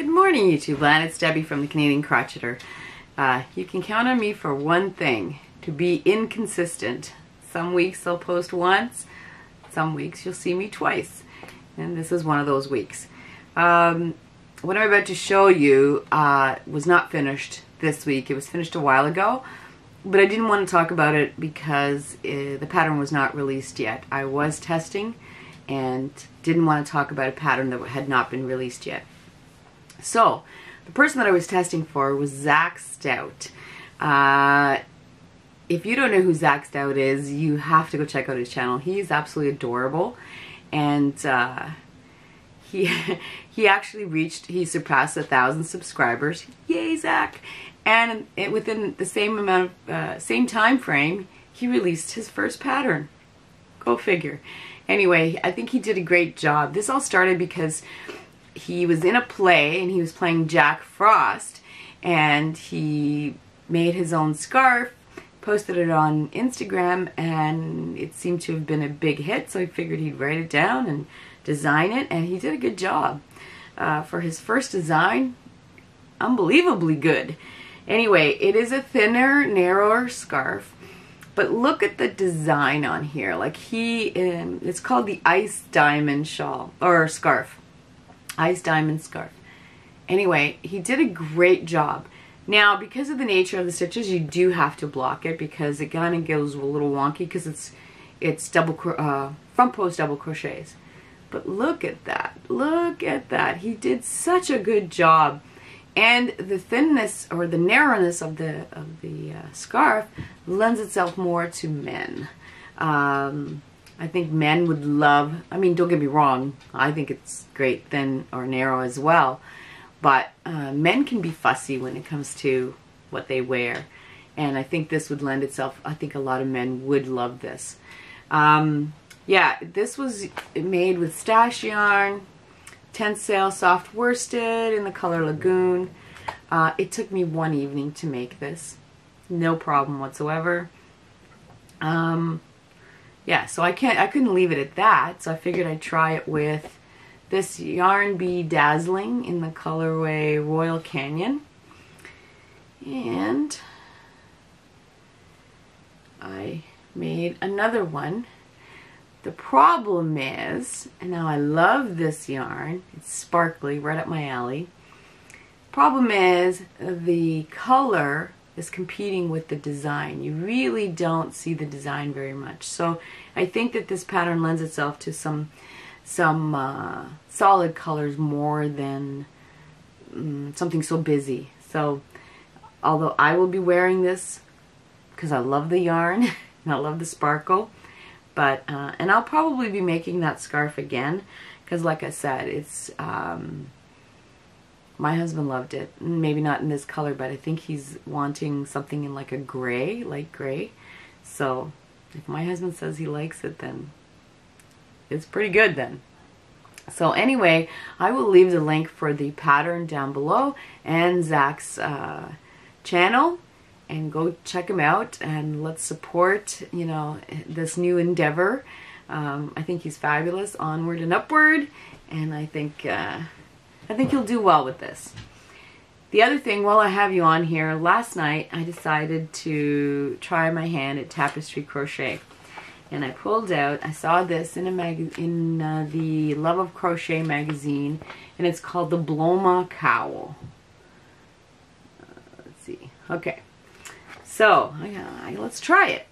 Good morning, YouTube land. It's Debbie from the Canadian Crocheter. You can count on me for one thing, to be inconsistent. Some weeks I'll post once, some weeks you'll see me twice. And this is one of those weeks. What I'm about to show you was not finished this week. It was finished a while ago, but I didn't want to talk about it because the pattern was not released yet. I was testing and didn't want to talk about a pattern that had not been released yet. So, the person that I was testing for was Stout. If you don't know who Stout is, you have to go check out his channel. He's absolutely adorable, and he actually surpassed 1,000 subscribers. Yay, Zach! And within the same time frame, he released his first pattern. Go figure. Anyway, I think he did a great job. This all started because he was in a play and he was playing Jack Frost, and he made his own scarf, posted it on Instagram, and it seemed to have been a big hit, so I figured he'd write it down and design it, and he did a good job. For his first design, unbelievably good. Anyway, it is a thinner, narrower scarf, but look at the design on here. Like it's called the Ice Diamond Shawl, or scarf. Ice Diamond Scarf. Anyway, he did a great job. Now, because of the nature of the stitches, you do have to block it because it kind of goes a little wonky because it's front post double crochets. But look at that. Look at that. He did such a good job. And the thinness or the narrowness of the scarf lends itself more to men. I think men would love, I mean, don't get me wrong, I think it's great thin or narrow as well, but men can be fussy when it comes to what they wear, and I think this would lend itself, I think a lot of men would love this. Yeah, this was made with stash yarn, Tencel soft worsted in the color Lagoon. It took me one evening to make this, no problem whatsoever. Yeah, so I couldn't leave it at that, so I figured I'd try it with this Yarn Bee Dazzling in the colorway Royal Canyon. And I made another one. The problem is, and now I love this yarn, it's sparkly, right up my alley. Problem is, the color is competing with the design. You really don't see the design very much. So I think that this pattern lends itself to some solid colors more than something so busy. So although I will be wearing this because I love the yarn and I love the sparkle, but and I'll probably be making that scarf again because, like I said, it's my husband loved it. Maybe not in this color, but I think he's wanting something in like a gray, light gray. So if my husband says he likes it, then it's pretty good then. So anyway, I will leave the link for the pattern down below and Zach's channel, and go check him out and let's support, you know, this new endeavor. I think he's fabulous, onward and upward, and I think you'll do well with this. The other thing, while I have you on here, last night I decided to try my hand at tapestry crochet, and I pulled out, I saw this in the Love of Crochet magazine, and it's called the Blomma Cowl. Let's see. Okay, so let's try it.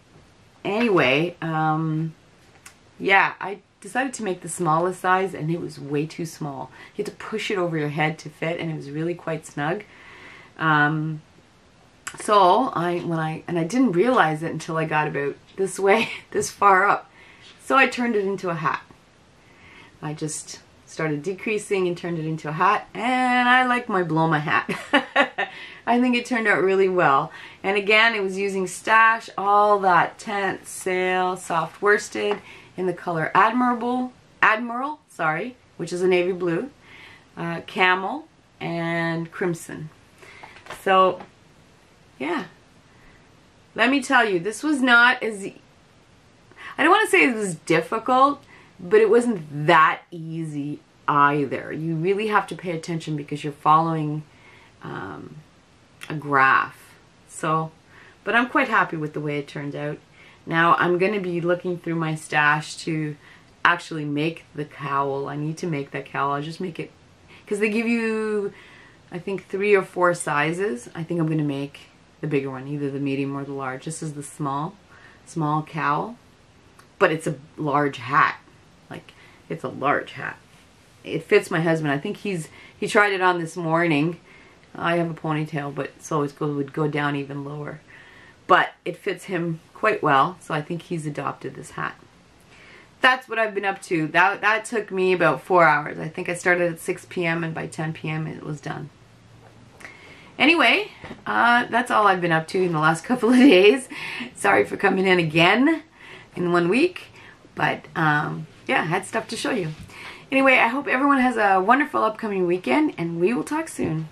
Anyway, yeah, I decided to make the smallest size, and it was way too small. You had to push it over your head to fit, and it was really quite snug. So I didn't realize it until I got about this way, this far up. So I turned it into a hat. I just started decreasing and turned it into a hat, and I like my Blomma hat. I think it turned out really well. And again, it was using stash, all that Tencel soft worsted in the color Admiral, which is a navy blue, camel, and crimson. So, yeah. Let me tell you, this was not as, I don't want to say it was difficult, but it wasn't that easy either. You really have to pay attention because you're following a graph. So, but I'm quite happy with the way it turned out. Now I'm going to be looking through my stash to actually make the cowl. I need to make that cowl. I'll just make it, because they give you, I think, 3 or 4 sizes. I think I'm going to make the bigger one, either the medium or the large. This is the small cowl, but it's a large hat. Like, it's a large hat. It fits my husband. I think he tried it on this morning. I have a ponytail, but so it would go down even lower. But it fits him quite well, so I think he's adopted this hat. That's what I've been up to. That took me about 4 hours. I think I started at 6 p.m. and by 10 p.m. it was done. Anyway, that's all I've been up to in the last couple of days. Sorry for coming in again in 1 week, but yeah, I had stuff to show you. Anyway, I hope everyone has a wonderful upcoming weekend, and we will talk soon.